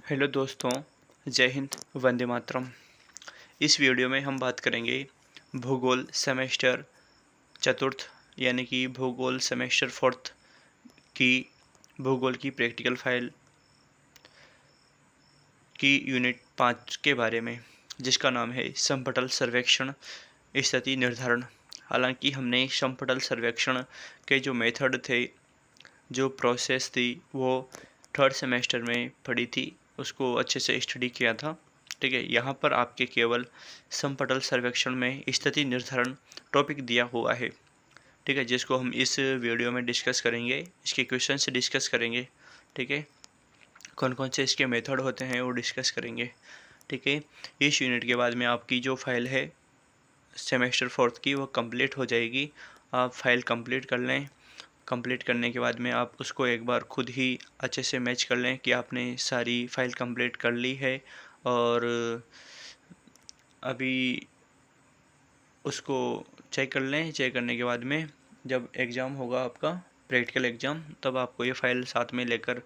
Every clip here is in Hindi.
हेलो दोस्तों, जय हिंद, वंदे मातरम। इस वीडियो में हम बात करेंगे भूगोल सेमेस्टर चतुर्थ यानी कि भूगोल सेमेस्टर फोर्थ की भूगोल की प्रैक्टिकल फाइल की यूनिट 5 के बारे में, जिसका नाम है समपटल सर्वेक्षण स्थिति निर्धारण। हालांकि हमने समपटल सर्वेक्षण के जो मेथड थे, जो प्रोसेस थी, वो थर्ड सेमेस्टर में पढ़ी थी, उसको अच्छे से स्टडी किया था। ठीक है, यहाँ पर आपके केवल समपटल सर्वेक्षण में स्थिति निर्धारण टॉपिक दिया हुआ है। ठीक है, जिसको हम इस वीडियो में डिस्कस करेंगे, इसके क्वेश्चन से डिस्कस करेंगे। ठीक है, कौन कौन से इसके मेथड होते हैं वो डिस्कस करेंगे। ठीक है, इस यूनिट के बाद में आपकी जो फाइल है सेमेस्टर फोर्थ की वो कंप्लीट हो जाएगी। आप फाइल कंप्लीट कर लें। कंप्लीट करने के बाद में आप उसको एक बार खुद ही अच्छे से मैच कर लें कि आपने सारी फाइल कंप्लीट कर ली है, और अभी उसको चेक कर लें। चेक करने के बाद में जब एग्ज़ाम होगा आपका प्रैक्टिकल एग्ज़ाम, तब आपको ये फ़ाइल साथ में लेकर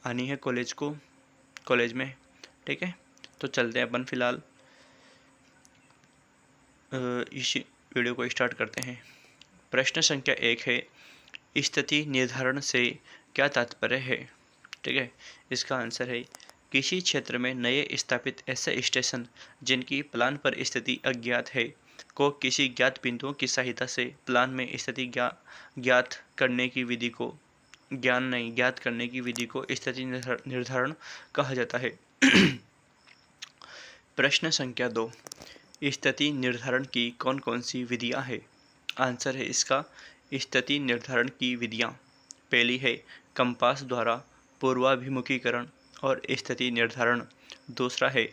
आनी है कॉलेज में। ठीक है, तो चलते हैं अपन फ़िलहाल इस वीडियो को स्टार्ट करते हैं। प्रश्न संख्या 1 है, स्थिति निर्धारण से क्या तात्पर्य है। ठीक है, इसका आंसर है, किसी क्षेत्र में नए स्थापित ऐसे स्टेशन जिनकी प्लान पर स्थिति अज्ञात है को किसी ज्ञात बिंदुओं की सहायता से प्लान में स्थिति ज्ञात करने की विधि को ज्ञात करने की विधि को स्थिति निर्धारण कहा जाता है। प्रश्न संख्या 2, स्थिति निर्धारण की कौन कौन सी विधियां हैं। आंसर है इसका, स्थिति निर्धारण की विधियां, पहली है कंपास द्वारा पूर्वाभिमुखीकरण और स्थिति निर्धारण। दूसरा है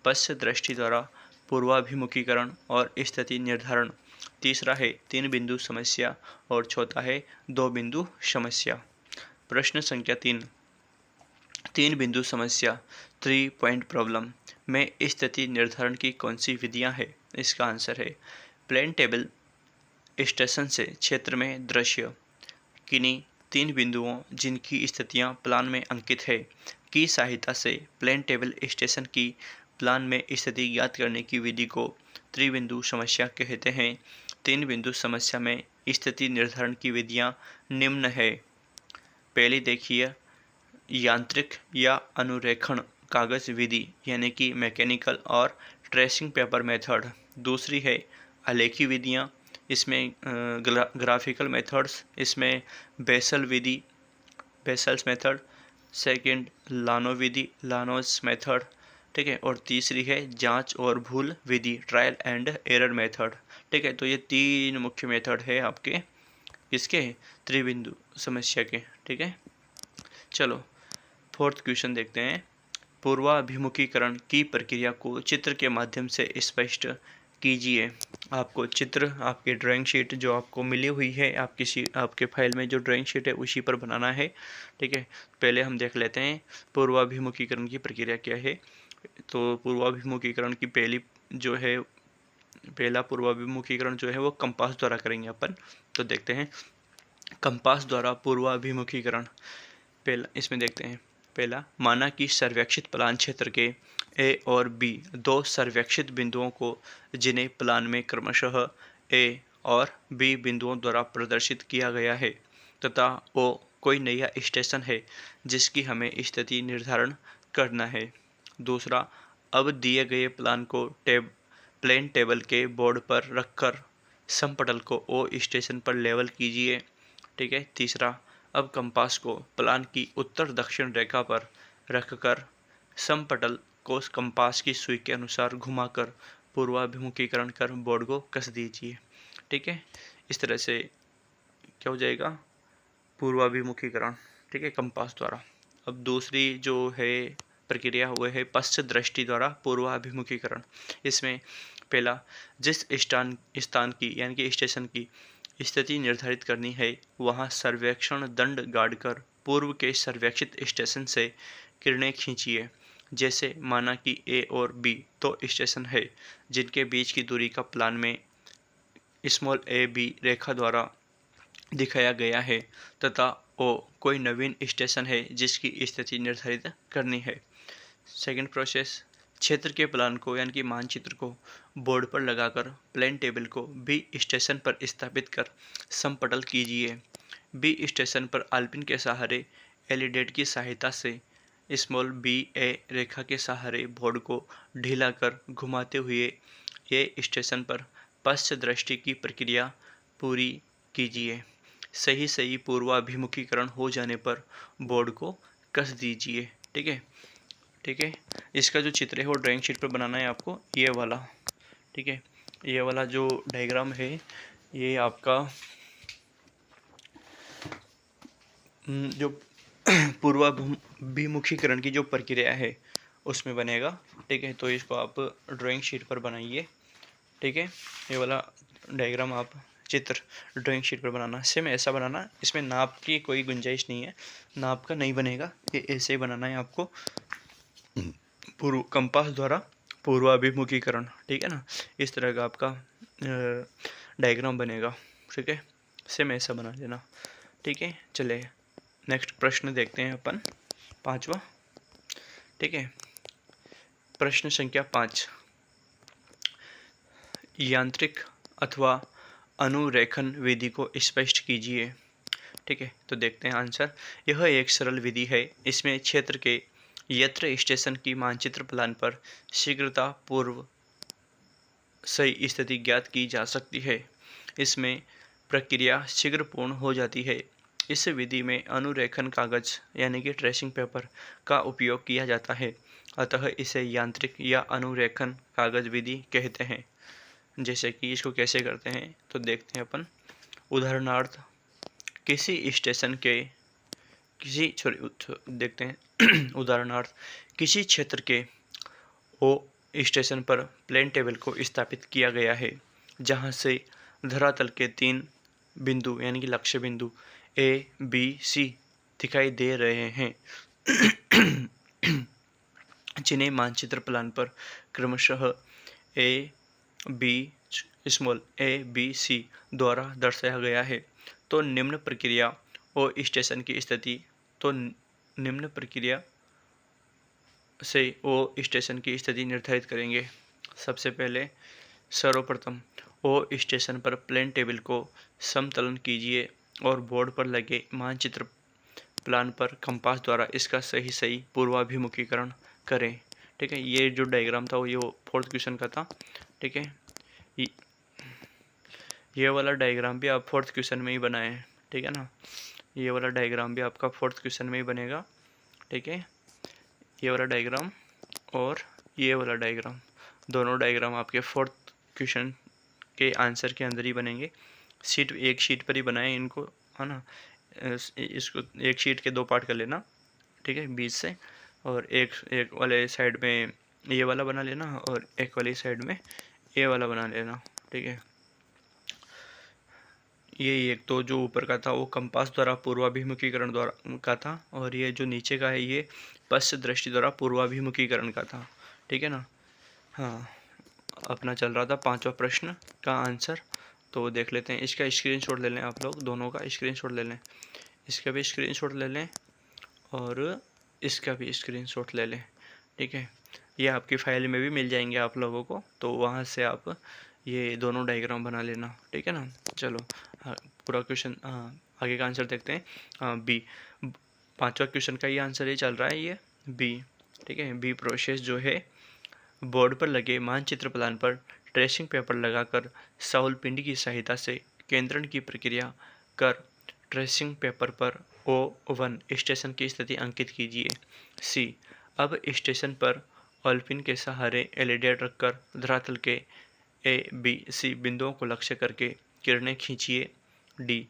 पश्च दृष्टि द्वारा पूर्वाभिमुखीकरण और स्थिति निर्धारण। तीसरा है 3 बिंदु समस्या और चौथा है 2 बिंदु समस्या। प्रश्न संख्या 3, 3 बिंदु समस्या 3 पॉइंट प्रॉब्लम में स्थिति निर्धारण की कौन सी विधियां हैं। इसका आंसर है, प्लेन टेबल स्टेशन से क्षेत्र में दृश्य किन्हीं 3 बिंदुओं जिनकी स्थितियां प्लान में अंकित है की सहायता से प्लेन टेबल स्टेशन की प्लान में स्थिति ज्ञात करने की विधि को त्रिबिंदु समस्या कहते हैं। 3 बिंदु समस्या में स्थिति निर्धारण की विधियां निम्न है। पहली देखिए, यांत्रिक या अनुरेखण कागज विधि यानी कि मैकेनिकल और ट्रेसिंग पेपर मेथड। दूसरी है आलेखी विधियां, इसमें ग्राफिकल मेथड्स, इसमें बेसल विधि, बेसल्स मेथड। सेकंड लानो विधि, लानोस मेथड। ठीक है, और तीसरी है जांच और भूल विधि, ट्रायल एंड एरर मेथड। ठीक है, तो ये 3 मुख्य मेथड है आपके इसके त्रिबिंदु समस्या के। ठीक है, चलो फोर्थ क्वेश्चन देखते हैं। पूर्वाभिमुखीकरण की प्रक्रिया को चित्र के माध्यम से स्पष्ट कीजिए। आपको चित्र आपके ड्राइंग शीट जो आपको मिली हुई है, आपके फाइल में जो ड्राइंग शीट है उसी पर बनाना है। ठीक है, पहले हम देख लेते हैं पूर्वाभिमुखीकरण की प्रक्रिया क्या है। तो पूर्वाभिमुखीकरण की पहला पूर्वाभिमुखीकरण जो है वो कंपास द्वारा करेंगे अपन। तो देखते हैं कंपास द्वारा पूर्वाभिमुखीकरण। पहला इसमें देखते हैं, पहला, माना कि सर्वेक्षित प्लान क्षेत्र के ए और बी 2 सर्वेक्षित बिंदुओं को जिन्हें प्लान में क्रमशः ए और बी बिंदुओं द्वारा प्रदर्शित किया गया है तथा ओ कोई नया स्टेशन है जिसकी हमें स्थिति निर्धारण करना है। दूसरा, अब दिए गए प्लान को प्लेन टेबल के बोर्ड पर रखकर समपटल को ओ स्टेशन पर लेवल कीजिए। ठीक है, तीसरा, अब कंपास को प्लान की उत्तर दक्षिण रेखा पर रखकर समपटल को कंपास की सुई के अनुसार घुमाकर पूर्वाभिमुखीकरण कर बोर्ड को कस दीजिए। ठीक है, इस तरह से क्या हो जाएगा, पूर्वाभिमुखीकरण। ठीक है, कंपास द्वारा। अब दूसरी जो है प्रक्रिया हुए है पश्च दृष्टि द्वारा पूर्वाभिमुखीकरण। इसमें पहला, जिस स्थान की यानी कि स्टेशन की स्थिति निर्धारित करनी है वहां सर्वेक्षण दंड गाड़कर पूर्व के सर्वेक्षित स्टेशन से किरणें खींचिए। जैसे माना कि ए और बी 2 स्टेशन है जिनके बीच की दूरी का प्लान में स्मॉल ए बी रेखा द्वारा दिखाया गया है तथा ओ कोई नवीन स्टेशन है जिसकी स्थिति निर्धारित करनी है। सेकंड प्रोसेस, क्षेत्र के प्लान को यानी कि मानचित्र को बोर्ड पर लगाकर प्लेन टेबल को बी स्टेशन पर स्थापित कर समपटल कीजिए। बी स्टेशन पर आलपिन के सहारे एलिडेट की सहायता से स्मॉल बी ए रेखा के सहारे बोर्ड को ढीला कर घुमाते हुए ए स्टेशन पर पश्च दृष्टि की प्रक्रिया पूरी कीजिए। सही पूर्वाभिमुखीकरण हो जाने पर बोर्ड को कस दीजिए। ठीक है, ठीक है। इसका जो चित्र है वो ड्राइंग शीट पर बनाना है आपको, ये वाला। ठीक है, ये वाला जो डायग्राम है ये आपका जो पूर्वाभिमुखीकरण की जो प्रक्रिया है उसमें बनेगा। ठीक है, तो इसको आप ड्राइंग शीट पर बनाइए। ठीक है, ये वाला डायग्राम आप चित्र ड्राइंग शीट पर बनाना, सेम ऐसा बनाना, इसमें नाप की कोई गुंजाइश नहीं है, नाप का नहीं बनेगा, ये ऐसे ही बनाना है आपको पूर्व कंपास द्वारा पूर्वाभिमुखीकरण। ठीक है ना, इस तरह का आपका डायग्राम बनेगा। ठीक है, सेम ऐसा बना लेना। ठीक है, चलिए नेक्स्ट प्रश्न देखते हैं अपन, 5वां। ठीक है, प्रश्न संख्या 5, यांत्रिक अथवा अनुरेखन विधि को स्पष्ट कीजिए। ठीक है, तो देखते हैं आंसर। यह एक सरल विधि है। इसमें क्षेत्र के यत्र स्टेशन की मानचित्र प्लान पर शीघ्रता पूर्व सही स्थिति ज्ञात की जा सकती है। इसमें प्रक्रिया शीघ्र पूर्ण हो जाती है। इस विधि में अनुरेखन कागज यानी कि ट्रेसिंग पेपर का उपयोग किया जाता है, अतः इसे यांत्रिक या अनुरेखन कागज विधि कहते हैं। जैसे कि इसको कैसे करते हैं तो देखते हैं अपन। उदाहरणार्थ, किसी स्टेशन के देखते हैं उदाहरणार्थ, किसी क्षेत्र के ओ स्टेशन पर प्लेन टेबल को स्थापित किया गया है, जहां से धरातल के 3 बिंदु यानी कि लक्ष्य बिंदु ए बी सी दिखाई दे रहे हैं, जिन्हें मानचित्र प्लान पर क्रमशः ए बी सी द्वारा दर्शाया गया है। तो निम्न प्रक्रिया ओ स्टेशन की स्थिति तो निम्न प्रक्रिया से ओ स्टेशन की स्थिति निर्धारित करेंगे। सबसे पहले सर्वप्रथम ओ स्टेशन पर प्लेन टेबल को समतलन कीजिए और बोर्ड पर लगे मानचित्र प्लान पर कंपास द्वारा इसका सही पूर्वाभिमुखीकरण करें। ठीक है, ये जो डायग्राम था वो ये 4th क्वेश्चन का था। ठीक है, ये वाला डायग्राम भी आप 4th क्वेश्चन में ही बनाए। ठीक है ना, ये वाला डायग्राम भी आपका 4th क्वेश्चन में ही बनेगा। ठीक है, ये वाला डायग्राम और ये वाला डायग्राम, दोनों डायग्राम आपके 4th क्वेश्चन के आंसर के अंदर ही बनेंगे। एक शीट पर ही बनाए इनको, है ना। इसको एक शीट के 2 पार्ट कर लेना। ठीक है, बीच से, और एक वाले साइड में ये वाला बना लेना और एक वाली साइड में ये वाला बना लेना। ठीक है, ये एक तो जो ऊपर का था वो कंपास द्वारा पूर्वाभिमुखीकरण द्वारा का था, और ये जो नीचे का है ये पश्च दृष्टि द्वारा पूर्वाभिमुखीकरण का था। ठीक है ना। हाँ, अपना चल रहा था 5वां प्रश्न का आंसर, तो देख लेते हैं। इसका स्क्रीनशॉट ले लें आप लोग, दोनों का स्क्रीनशॉट ले लें, इसका भी स्क्रीनशॉट ले लें और इसका भी स्क्रीनशॉट ले लें। ठीक है, ये आपकी फाइल में भी मिल जाएंगे आप लोगों को, तो वहाँ से आप ये दोनों डायग्राम बना लेना। ठीक है ना। चलो पूरा क्वेश्चन आगे का आंसर देखते हैं। बी 5वां क्वेश्चन का ये आंसर ही चल रहा है, ये बी। ठीक है, बी प्रोसेस जो है, बोर्ड पर लगे मानचित्र प्लान पर ट्रेसिंग पेपर लगाकर साउल पिंडी की सहायता से केंद्रण की प्रक्रिया कर ट्रेसिंग पेपर पर O1 स्टेशन की स्थिति अंकित कीजिए। सी, अब स्टेशन पर ऑलपिन के सहारे एलिडेट रखकर धरातल के ए बी सी बिंदुओं को लक्ष्य करके किरणें खींचिए। डी,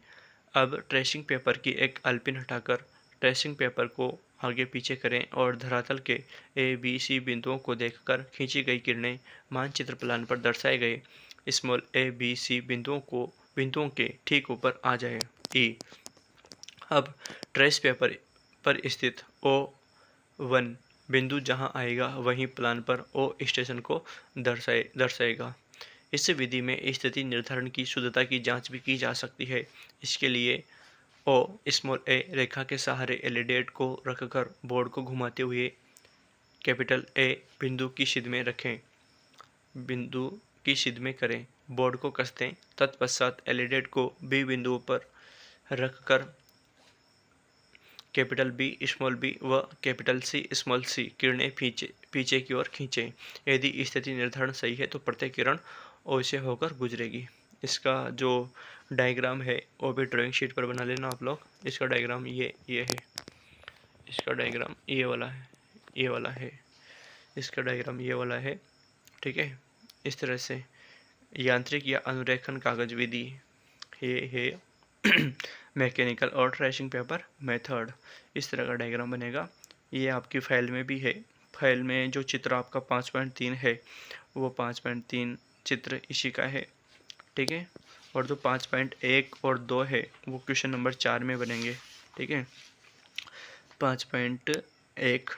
अब ट्रेसिंग पेपर की एक अल्पिन हटाकर ट्रेसिंग पेपर को आगे पीछे करें और धरातल के ए बी सी बिंदुओं को देखकर खींची गई किरणें मानचित्र प्लान पर दर्शाए गए स्मॉल ए बी सी बिंदुओं के ठीक ऊपर आ जाए। ई, अब ट्रेस पेपर पर स्थित O1 बिंदु जहां आएगा वहीं प्लान पर O स्टेशन को दर्शाएगा। इस विधि में स्थिति निर्धारण की शुद्धता की जांच भी की जा सकती है। इसके लिए स्मॉल ए रेखा के सहारे एलिडेट को रखकर बोर्ड को घुमाते हुए कैपिटल ए बिंदु की शिद में रखें, बिंदु की शिद में करें, बोर्ड को कस दें। तत्पश्चात एलईडी को बी बिंदुओं पर रखकर कैपिटल बी स्मॉल बी व कैपिटल सी स्मॉल सी किरणें पीछे की ओर खींचें। यदि स्थिति निर्धारण सही है तो प्रत्येक किरण ओ से होकर गुजरेगी। इसका जो डायग्राम है वो भी ड्राइंग शीट पर बना लेना आप लोग। इसका डायग्राम ये है, इसका डायग्राम ये वाला है, ये वाला है, इसका डायग्राम ये वाला है। ठीक है, इस तरह से यांत्रिक या अनुरेखण कागज विधि ये है मैकेनिकल और ट्रेसिंग पेपर मेथड। इस तरह का डायग्राम बनेगा। ये आपकी फाइल में भी है। फाइल में जो चित्र आपका 5.3 है वो 5.3 चित्र इसी का है। ठीक है, और जो 5.1 और 2 है वो क्वेश्चन नंबर 4 में बनेंगे। ठीक है, 5.1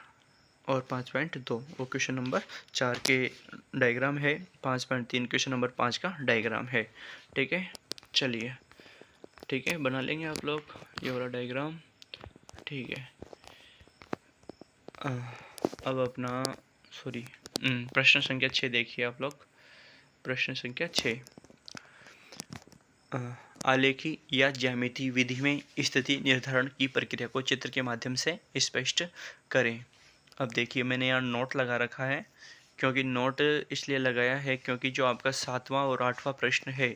और 5.2 वो क्वेश्चन नंबर 4 के डायग्राम है। 5.3 क्वेश्चन नंबर 5 का डायग्राम है। ठीक है, चलिए ठीक है, बना लेंगे आप लोग ये वाला डायग्राम। ठीक है, अब अपना प्रश्न संख्या 6 देखिए आप लोग। प्रश्न संख्या 6, आलेखी या ज्यामिति विधि में स्थिति निर्धारण की प्रक्रिया को चित्र के माध्यम से स्पष्ट करें। अब देखिए मैंने यहाँ नोट लगा रखा है, क्योंकि नोट इसलिए लगाया है क्योंकि जो आपका 7वां और 8वां प्रश्न है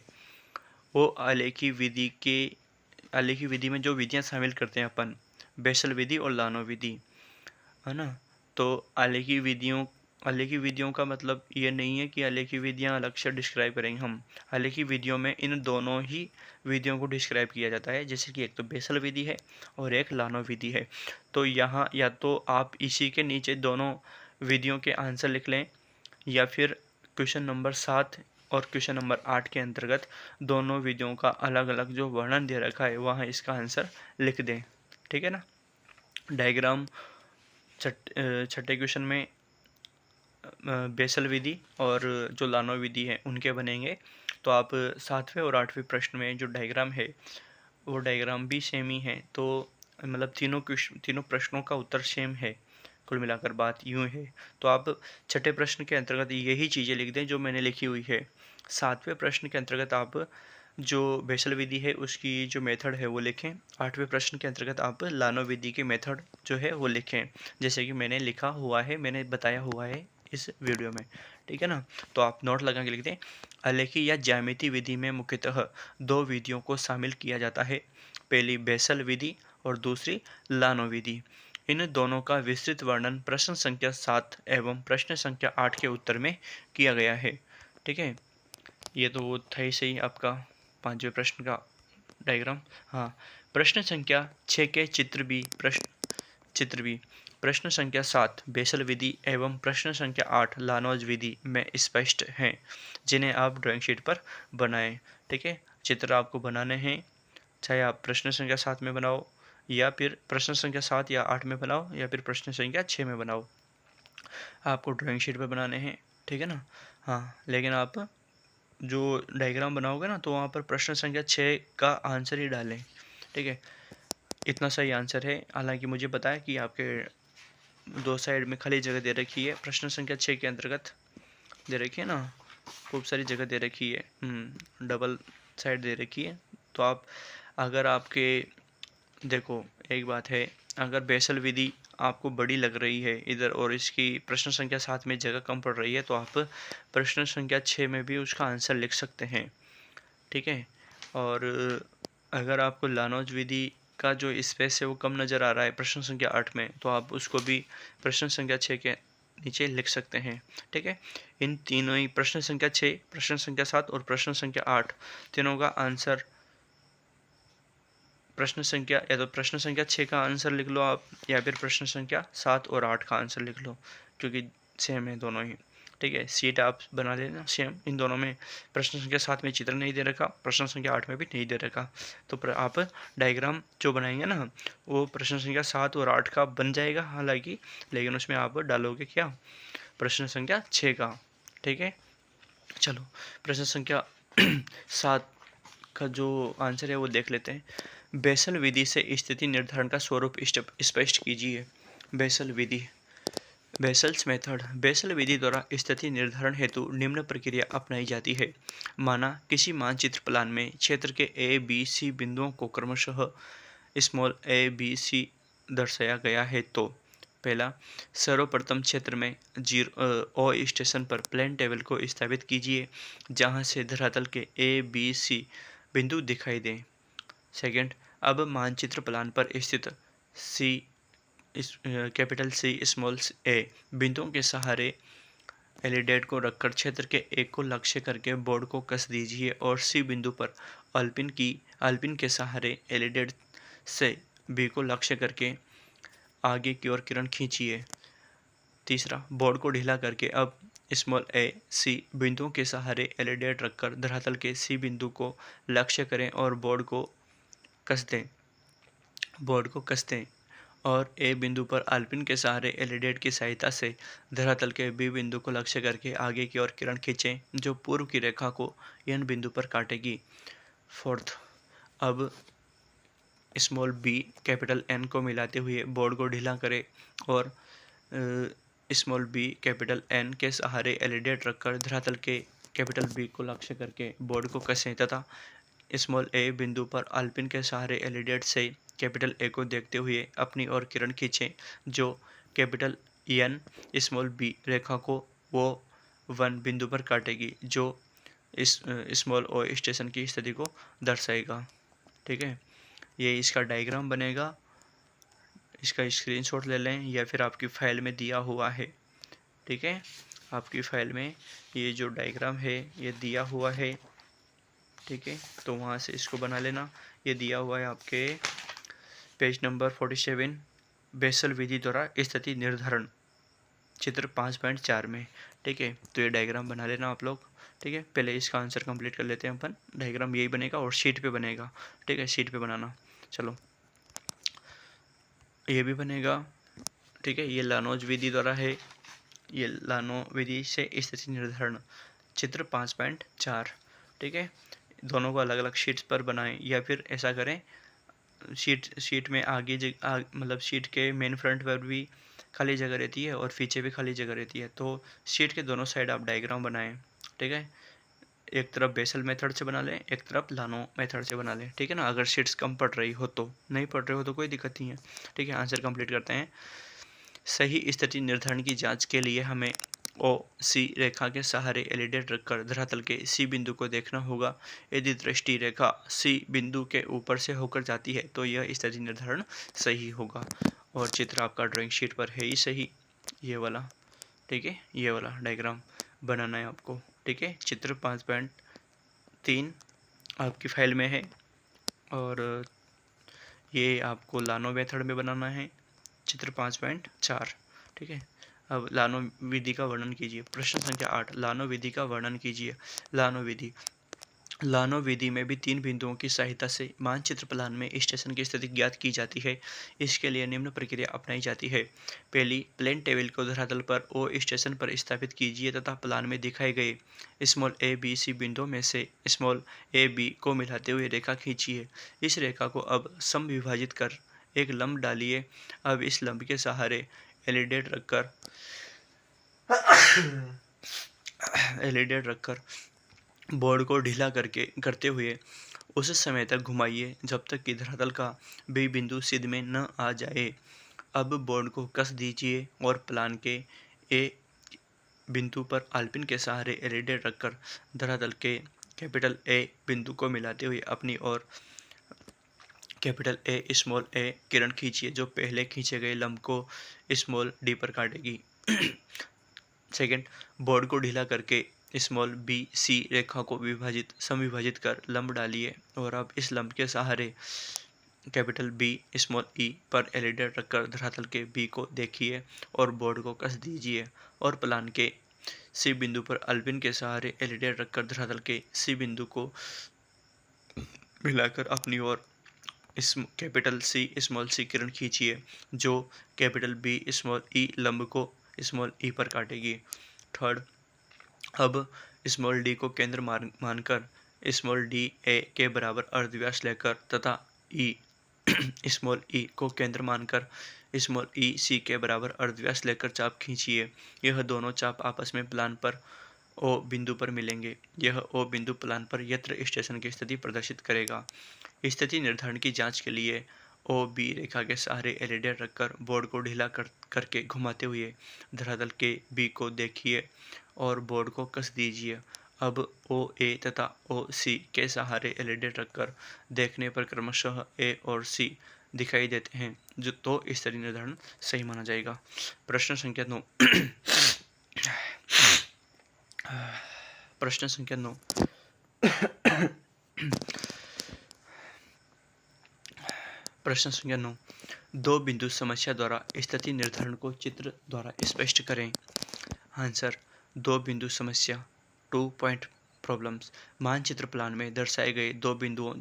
वो आलेखी विधि में जो विधियां शामिल करते हैं अपन, बेसल विधि और लानो विधि, है ना। तो आलेखी विधियों का मतलब ये नहीं है कि आलेखी विधियां अलग से डिस्क्राइब करेंगे हम। आलेखी विधियों में इन दोनों ही विधियों को डिस्क्राइब किया जाता है, जैसे कि एक तो बेसल विधि है और एक लानो विधि है। तो यहाँ या तो आप इसी के नीचे दोनों विधियों के आंसर लिख लें, या फिर क्वेश्चन नंबर 7 और क्वेश्चन नंबर 8 के अंतर्गत दोनों विधियों का अलग अलग जो वर्णन दे रखा है वहाँ इसका आंसर लिख दें। ठीक है ना। डायग्राम छठे क्वेश्चन में बेसल विधि और जो लानो विधि है उनके बनेंगे। तो आप 7वें और 8वें प्रश्न में जो डायग्राम है वो डायग्राम भी सेम ही है। तो मतलब तीनों प्रश्नों का उत्तर सेम है। कुल मिलाकर बात यूँ है। तो आप छठे प्रश्न के अंतर्गत यही चीज़ें लिख दें जो मैंने लिखी हुई है। 7वें प्रश्न के अंतर्गत आप जो बेसल विधि है उसकी जो मेथड है वो लिखें। 8वें प्रश्न के अंतर्गत आप लानो विधि के मेथड जो है वो लिखें, जैसे कि मैंने लिखा हुआ है, मैंने बताया हुआ है इस वीडियो में। ठीक है ना। तो आप नोट लगा के लिख दें। आलेखी या ज्यामिति विधि में मुख्यतः 2 विधियों को शामिल किया जाता है, पहली बेसल विधि और दूसरी लानो विधि। इन दोनों का विस्तृत वर्णन प्रश्न संख्या 7 एवं प्रश्न संख्या 8 के उत्तर में किया गया है। ठीक है, ये तो था ही सही आपका 5वें प्रश्न का डायग्राम। हाँ, प्रश्न संख्या 6 के चित्र भी प्रश्न संख्या 7 बेसल विधि एवं प्रश्न संख्या 8 लानोज विधि में स्पष्ट हैं, जिन्हें आप ड्राइंग शीट पर बनाएं। ठीक है, चित्र आपको बनाने हैं, चाहे आप प्रश्न संख्या 7 में बनाओ या फिर प्रश्न संख्या 7 या 8 में बनाओ या फिर प्रश्न संख्या 6 में बनाओ, आपको ड्राइंग शीट पर बनाने हैं। ठीक है ना। हाँ, लेकिन आप जो डायग्राम बनाओगे ना तो वहाँ पर प्रश्न संख्या 6 का आंसर ही डालें। ठीक है, इतना सही आंसर है। हालांकि मुझे पता है कि आपके 2 साइड में खाली जगह दे रखी है। प्रश्न संख्या 6 के अंतर्गत दे रखी है ना, खूब सारी जगह दे रखी है, डबल साइड दे रखी है। तो आप अगर आपके देखो एक बात है, अगर बेसल विधि आपको बड़ी लग रही है इधर और इसकी प्रश्न संख्या 7 में जगह कम पड़ रही है तो आप प्रश्न संख्या 6 में भी उसका आंसर लिख सकते हैं। ठीक है, और अगर आपको लानोज विधि का जो स्पेस है वो कम नज़र आ रहा है प्रश्न संख्या 8 में तो आप उसको भी प्रश्न संख्या 6 के नीचे लिख सकते हैं। ठीक है, इन तीनों ही प्रश्न संख्या 6, प्रश्न संख्या 7 और प्रश्न संख्या 8 तीनों का आंसर प्रश्न संख्या या तो प्रश्न संख्या 6 का आंसर लिख लो आप, या फिर प्रश्न संख्या 7 और 8 का आंसर लिख लो, क्योंकि सेम है दोनों ही। ठीक है, सीट आप बना लेना सेम इन दोनों में। प्रश्न संख्या 7 में चित्र नहीं दे रखा, प्रश्न संख्या 8 में भी नहीं दे रखा, तो आप डायग्राम जो बनाएंगे ना वो प्रश्न संख्या 7 और 8 का बन जाएगा हालांकि, लेकिन उसमें आप डालोगे क्या, प्रश्न संख्या 6 का। ठीक है, चलो प्रश्न संख्या 7 का जो आंसर है वो देख लेते हैं। बेसल विधि से स्थिति निर्धारण का स्वरूप स्पष्ट कीजिए। बेसल विधि बेसल्स मेथड। बेसल विधि द्वारा स्थिति निर्धारण हेतु निम्न प्रक्रिया अपनाई जाती है। माना किसी मानचित्र प्लान में क्षेत्र के ए बी सी बिंदुओं को क्रमशः स्मॉल ए बी सी दर्शाया गया है तो पहला, सर्वप्रथम क्षेत्र में ओ स्टेशन पर प्लेन टेबल को स्थापित कीजिए जहां से धरातल के ए बी सी बिंदु दिखाई दें। सेकंड, अब मानचित्र प्लान पर स्थित सी कैपिटल सी स्मॉल ए बिंदुओं के सहारे एलिडेट को रखकर क्षेत्र के ए को लक्ष्य करके बोर्ड को कस दीजिए और सी बिंदु पर अल्पिन के सहारे एलिडेट से बी को लक्ष्य करके आगे की ओर किरण खींचिए। तीसरा, बोर्ड को ढीला करके अब स्मॉल ए सी बिंदुओं के सहारे एलिडेट रखकर धरातल के सी बिंदु को लक्ष्य करें और बोर्ड को कस दें और ए बिंदु पर अल्पिन के सहारे एलिडेट की सहायता से धरातल के बी बिंदु को लक्ष्य करके आगे की ओर किरण खींचें जो पूर्व की रेखा को एन बिंदु पर काटेगी। फोर्थ, अब स्मॉल बी कैपिटल एन को मिलाते हुए बोर्ड को ढीला करें और स्मॉल बी कैपिटल एन के सहारे एलिडेट रखकर धरातल के कैपिटल बी को लक्ष्य करके बोर्ड को कसें तथा स्मॉल ए बिंदु पर अल्पिन के सहारे एलिडेट से कैपिटल ए को देखते हुए अपनी ओर किरण खींचें जो कैपिटल एन स्मॉल बी रेखा को वो वन बिंदु पर काटेगी जो इस स्मॉल ओ स्टेशन की स्थिति को दर्शाएगा। ठीक है, ये इसका डायग्राम बनेगा। इसका स्क्रीनशॉट ले लें या फिर आपकी फाइल में दिया हुआ है। ठीक है, आपकी फाइल में ये जो डायग्राम है ये दिया हुआ है। ठीक है, तो वहाँ से इसको बना लेना। ये दिया हुआ है आपके पेज नंबर 47 बेसल विधि द्वारा स्थिति निर्धारण चित्र 5.4 में। ठीक है, तो ये डायग्राम बना लेना आप लोग। ठीक है, पहले इसका आंसर कंप्लीट कर लेते हैं अपन। डायग्राम यही बनेगा और शीट पे बनेगा। ठीक है, शीट पे बनाना। चलो, ये भी बनेगा। ठीक है, ये लानोज विधि द्वारा है। ये लानो विधि से स्थिति निर्धारण चित्र 5.4। ठीक है, दोनों को अलग अलग शीट्स पर बनाएं या फिर ऐसा करें शीट में मतलब शीट के मेन फ्रंट पर भी खाली जगह रहती है और पीछे भी खाली जगह रहती है, तो शीट के दोनों साइड आप डायग्राम बनाएं। ठीक है, एक तरफ बेसल मेथड से बना लें, एक तरफ लानो मेथड से बना लें। ठीक है ना, अगर शीट्स कम पड़ रही हो तो, नहीं पड़ रही हो तो कोई दिक्कत नहीं है। ठीक है, आंसर कंप्लीट करते हैं। सही स्थिति निर्धारण की जांच के लिए हमें ओ सी रेखा के सहारे एलिडेट रखकर धरातल के सी बिंदु को देखना होगा। यदि दृष्टि रेखा सी बिंदु के ऊपर से होकर जाती है तो यह स्थिति निर्धारण सही होगा। और चित्र आपका ड्राइंग शीट पर है ही सही, ये वाला। ठीक है, ये वाला डायग्राम बनाना है आपको। ठीक है, चित्र 5.3 आपकी फाइल में है और ये आपको लानो मेथड में बनाना है चित्र 5.4। ठीक है, अब लानो विधि का वर्णन कीजिए। प्रश्न संख्या 8, लानो विधि का वर्णन कीजिए। लानो विधि में भी 3 बिंदुओं की सहायता से मानचित्र प्लान में स्टेशन की स्थिति ज्ञात की जाती है। इसके लिए निम्न प्रक्रिया अपनाई जाती है। पहली, प्लेन टेबल को धरातल पर ओ स्टेशन पर स्थापित कीजिए तथा प्लान में दिखाए गए स्मॉल ए बी सी बिंदुओं में से स्मॉल ए बी को मिलाते हुए रेखा खींचिए। इस रेखा को अब समविभाजित कर एक लंब डालिए। अब इस लंब के सहारे एलिडेट रखकर बोर्ड को ढीला करते हुए उस समय तक घुमाइए जब तक कि धरातल का बी बिंदु सिद्ध में न आ जाए। अब बोर्ड को कस दीजिए और प्लान के ए बिंदु पर अल्पिन के सहारे एलिडेट रखकर धरातल के कैपिटल ए बिंदु को मिलाते हुए अपनी ओर कैपिटल ए स्मॉल ए किरण खींचिए जो पहले खींचे गए लंब को स्मॉल डी पर काटेगी। सेकंड, बोर्ड को ढीला करके स्मॉल बी सी रेखा को समविभाजित कर लंब डालिए और अब इस लंब के सहारे कैपिटल बी स्मॉल ई पर एलिडेट रखकर धरातल के बी को देखिए और बोर्ड को कस दीजिए और प्लान के सी बिंदु पर अल्पिन के सहारे एलिडेट रखकर धरातल के सी बिंदु को मिलाकर अपनी ओर इस कैपिटल सी स्मॉल सी किरण खींचिए जो कैपिटल बी स्मॉल ई लंब को स्मॉल ई पर काटेगी। थर्ड, अब स्मॉल डी को केंद्र मानकर स्मॉल डी ए के बराबर अर्धव्यास लेकर तथा ई स्मॉल ई को केंद्र मानकर स्मॉल ई सी के बराबर अर्धव्यास लेकर चाप खींचिए। यह दोनों चाप आपस में प्लान पर ओ बिंदु पर मिलेंगे। यह ओ बिंदु प्लान पर यत्र स्टेशन की स्थिति प्रदर्शित करेगा। स्थिति निर्धारण की जांच के लिए ओ बी रेखा के सहारे एलईडी रखकर बोर्ड को ढीला करके घुमाते हुए धरातल के बी को देखिए और बोर्ड को कस दीजिए। अब ओ ए तथा ओ सी के सहारे एलईडी रखकर देखने पर क्रमशः ए और सी दिखाई देते हैं, जो तो स्थिति निर्धारण सही माना जाएगा। प्रश्न संख्या 9। प्रश्न संख्या 9। प्रश्न संख्या 9। दो बिंदु समस्या द्वारा स्थिति निर्धारण को चित्र द्वारा स्पष्ट करें। आंसर। दो बिंदु समस्या 2 पॉइंट प्रॉब्लम्स। मानचित्र प्लान में दर्शाए गए दो बिंदुओं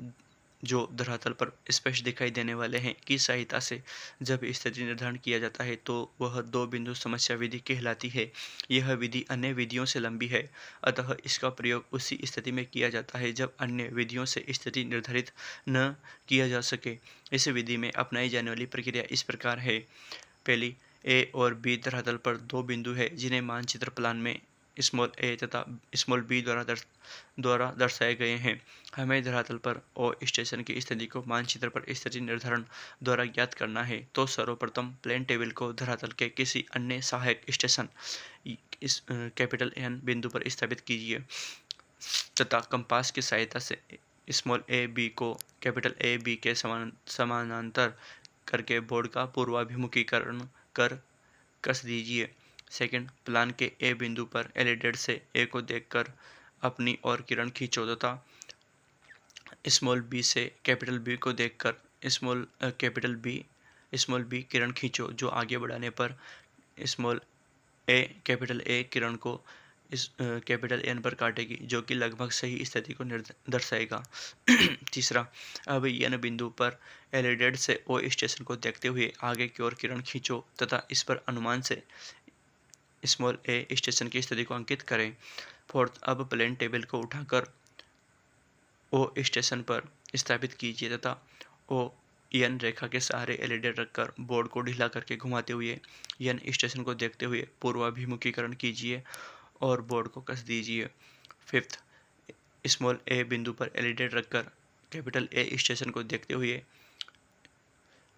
जो धरातल पर स्पष्ट दिखाई देने वाले हैं की सहायता से जब स्थिति निर्धारण किया जाता है तो वह दो बिंदु समस्या विधि कहलाती है। यह विधि अन्य विधियों से लंबी है, अतः इसका प्रयोग उसी स्थिति में किया जाता है जब अन्य विधियों से स्थिति निर्धारित न किया जा सके। इस विधि में अपनाई जाने वाली प्रक्रिया इस प्रकार है। पहली, ए और बी धरातल पर दो बिंदु है जिन्हें मानचित्र प्लान में स्मॉल ए तथा स्मॉल बी द्वारा दर्शाए गए हैं। हमें धरातल पर ओ स्टेशन की स्थिति को मानचित्र पर स्थिति निर्धारण द्वारा ज्ञात करना है। तो सर्वप्रथम प्लेन टेबल को धरातल के किसी अन्य सहायक स्टेशन इस कैपिटल एन बिंदु पर स्थापित कीजिए तथा कंपास की सहायता से स्मॉल ए बी को कैपिटल ए बी के समानांतर करके बोर्ड का पूर्वाभिमुखीकरण कर कस दीजिए। सेकंड, प्लान के ए बिंदु पर एलईडी से ए को देखकर अपनी ओर किरण खींचो तथा स्मॉल बी से कैपिटल बी को देखकर स्मॉल बी किरण खींचो, जो आगे बढ़ाने पर स्मॉल ए कैपिटल ए किरण को इस कैपिटल एन पर काटेगी, जो कि लगभग सही स्थिति को दर्शाएगा। तीसरा, अब एन बिंदु पर एलईडी से ओ स्टेशन को देखते हुए आगे की ओर किरण खींचो तथा इस पर अनुमान से स्मॉल ए स्टेशन की स्थिति को अंकित करें। फोर्थ, अब प्लेन टेबल को उठाकर ओ स्टेशन पर स्थापित कीजिए तथा ओ एन रेखा के सहारे एलईडी रखकर बोर्ड को ढीला करके घुमाते हुए एन स्टेशन को देखते हुए पूर्वाभिमुखीकरण कीजिए और बोर्ड को कस दीजिए। फिफ्थ, स्मॉल ए बिंदु पर एलईडी रखकर कैपिटल ए स्टेशन को देखते हुए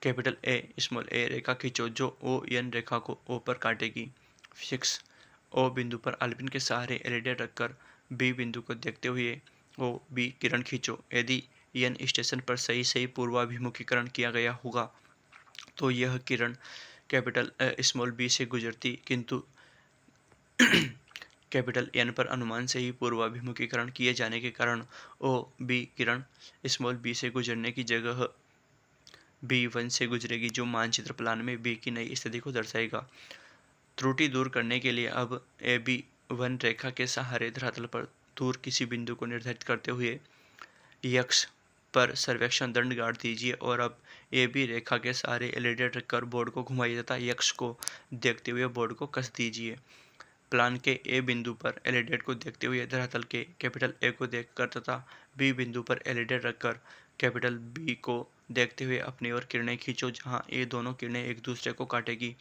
कैपिटल ए स्मॉल ए रेखा खींचो, जो ओ एन रेखा को ओ पर काटेगी। 6, ओ बिंदु पर अल्पिन के सहारे एलईडी रखकर बी बिंदु को देखते हुए ओ बी किरण खींचो। यदि एन स्टेशन पर सही पूर्वाभिमुखीकरण किया गया होगा तो यह किरण कैपिटल स्मॉल बी से गुजरती, किंतु कैपिटल एन पर अनुमान से ही पूर्वाभिमुखीकरण किए जाने के कारण ओ बी किरण स्मॉल बी से गुजरने की जगह B1 से गुजरेगी, जो मानचित्र प्लान में बी की नई स्थिति को दर्शाएगा। त्रुटि दूर करने के लिए अब AB1 रेखा के सहारे धरातल पर दूर किसी बिंदु को निर्धारित करते हुए यक्ष पर सर्वेक्षण दंड गाड़ दीजिए और अब AB रेखा के सहारे एलईडी रखकर बोर्ड को घुमाइए तथा यक्ष को देखते हुए बोर्ड को कस दीजिए। प्लान के ए बिंदु पर एलईडी को देखते हुए धरातल के कैपिटल ए को देखकर तथा बी बिंदु पर एलईडी रखकर कैपिटल बी को देखते हुए अपनी ओर किरणें खींचो, जहां ये दोनों किरणें एक दूसरे को काटेगी।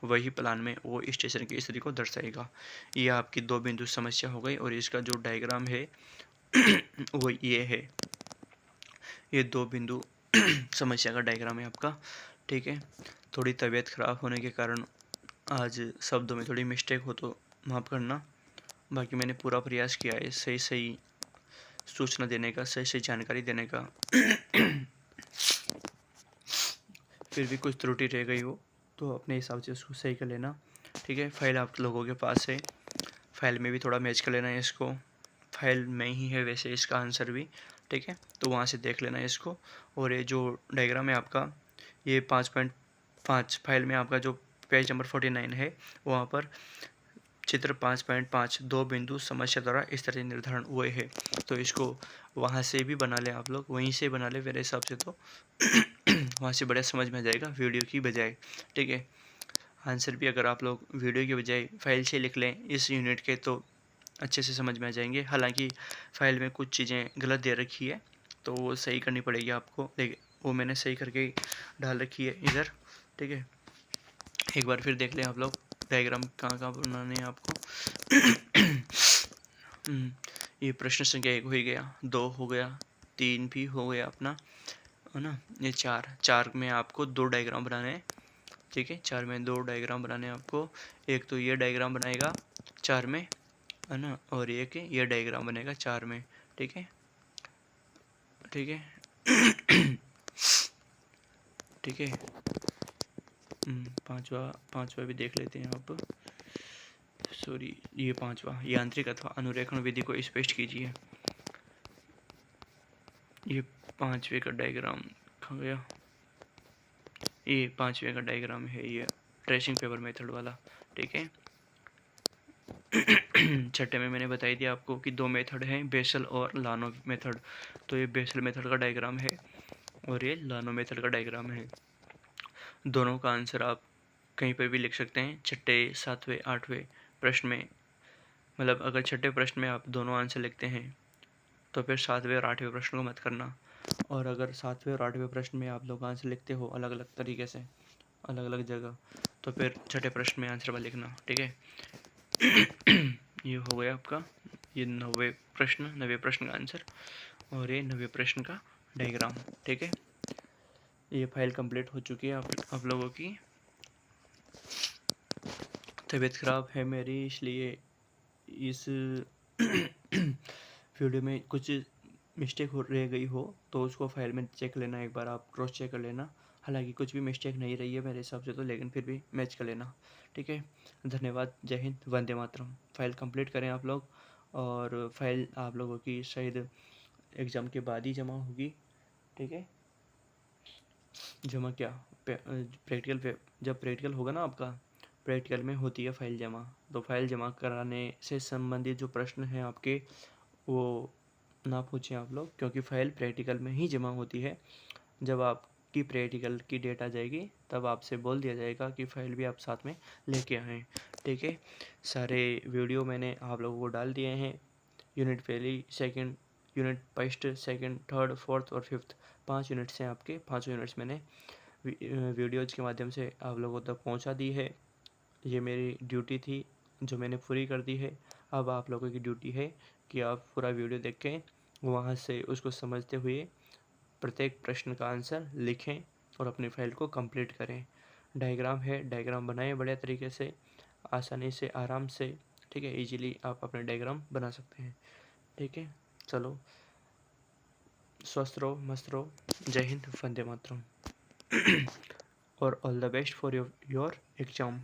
वही प्लान में ओ स्टेशन की स्थिति को दर्शाएगा। ये आपकी दो बिंदु समस्या हो गई और इसका जो डायग्राम है वो ये है। ये दो बिंदु समस्या का डायग्राम है आपका। ठीक है, थोड़ी तबीयत खराब होने के कारण आज शब्दों में थोड़ी मिस्टेक हो तो माफ़ करना। बाकी मैंने पूरा प्रयास किया है सही सूचना देने का, सही जानकारी देने का। फिर भी कुछ त्रुटि रह गई हो तो अपने हिसाब से उसको सही कर लेना। ठीक है, फाइल आप लोगों के पास है, फाइल में भी थोड़ा मैच कर लेना है इसको। फाइल में ही है वैसे इसका आंसर भी। ठीक है, तो वहाँ से देख लेना है इसको। और ये जो डायग्राम है आपका, ये 5.5 फाइल में आपका जो पेज नंबर 49 है वहाँ पर चित्र 5.5 दो बिंदु समस्या द्वारा स्थिति निर्धारण हुए है। तो इसको वहाँ से भी बना लें आप लोग, वहीं से बना लें मेरे हिसाब से, तो वहाँ से बड़ा समझ में आ जाएगा वीडियो की बजाय। ठीक है, आंसर भी अगर आप लोग वीडियो की बजाय फाइल से लिख लें इस यूनिट के तो अच्छे से समझ में आ जाएंगे। हालांकि फ़ाइल में कुछ चीज़ें गलत दे रखी है तो वो सही करनी पड़ेगी आपको, वो मैंने सही करके डाल रखी है इधर, ठीक है। एक बार फिर देख लें आप लोग डायग्राम कहाँ कहाँ बनाने हैं आपको। ये प्रश्न संख्या 1 हो ही गया, 2 हो गया, 3 भी हो गया अपना, है ना। ये 4 में आपको 2 डायग्राम बनाने हैं, ठीक है। 4 में 2 डायग्राम बनाने हैं आपको। एक तो ये डायग्राम बनाएगा 4 में, है ना, और एक ये डायग्राम बनेगा 4 में, ठीक है, ठीक है। ठीक है। पांचवा भी देख लेते हैं आप। सॉरी, ये पांचवा, यांत्रिक अथवा अनुरेखण विधि को स्पष्ट कीजिए। ये पांचवे का डायग्राम कहाँ गया? ये पांचवे का डायग्राम है, ये ट्रेसिंग पेपर मेथड वाला, ठीक है। छठे में मैंने बताई दिया आपको कि 2 मेथड हैं, बेसल और लानो मेथड। तो ये बेसल मेथड का डायग्राम है और ये लानो मेथड का डायग्राम है। दोनों का आंसर आप कहीं पर भी लिख सकते हैं, छठे, 7वें, 8वें प्रश्न में। मतलब अगर छठे प्रश्न में आप दोनों आंसर लिखते हैं तो फिर 7वें और 8वें प्रश्न को मत करना। और अगर 7वें और 8वें प्रश्न में आप लोग आंसर लिखते हो अलग अलग तरीके से, अलग अलग जगह, तो फिर छठे प्रश्न में आंसर में लिखना, ठीक है। ये हो गया आपका, ये 9वें प्रश्न का आंसर और ये 9वें प्रश्न का डायग्राम, ठीक है। ये फाइल कंप्लीट हो चुकी है आप लोगों की। तबीयत ख़राब है मेरी, इसलिए इस वीडियो में कुछ मिस्टेक हो रह गई हो तो उसको फाइल में चेक लेना, एक बार आप क्रॉस चेक कर लेना। हालांकि कुछ भी मिस्टेक नहीं रही है मेरे हिसाब से तो, लेकिन फिर भी मैच कर लेना, ठीक है। धन्यवाद, जय हिंद, वंदे मातरम। फाइल कंप्लीट करें आप लोग, और फाइल आप लोगों की शायद एग्ज़ाम के बाद ही जमा होगी, ठीक है। जमा क्या, प्रैक्टिकल पे, जब प्रैक्टिकल होगा ना आपका, प्रैक्टिकल में होती है फाइल जमा। तो फाइल जमा कराने से संबंधित जो प्रश्न हैं आपके, वो ना पूछें आप लोग, क्योंकि फाइल प्रैक्टिकल में ही जमा होती है। जब आपकी प्रैक्टिकल की डेट आ जाएगी तब आपसे बोल दिया जाएगा कि फ़ाइल भी आप साथ में लेके आएँ, ठीक है। सारे वीडियो मैंने आप लोगों को डाल दिए हैं, यूनिट पहली, second, unit first, second, third, fourth और फिफ्थ, 5 यूनिट्स हैं आपके। 5 यूनिट्स मैंने वीडियोज़ के माध्यम से आप लोगों तक पहुंचा दी है। ये मेरी ड्यूटी थी जो मैंने पूरी कर दी है। अब आप लोगों की ड्यूटी है कि आप पूरा वीडियो देखें, वहाँ से उसको समझते हुए प्रत्येक प्रश्न का आंसर लिखें और अपनी फाइल को कंप्लीट करें। डायग्राम है, डायग्राम बनाएं बढ़िया तरीके से, आसानी से, आराम से, ठीक है। इजीली आप अपने डायग्राम बना सकते हैं, ठीक है। चलो, स्वस्थ रहो, मस्त रहो, जय हिंद, वंदे मातरम। और all the best for your exam.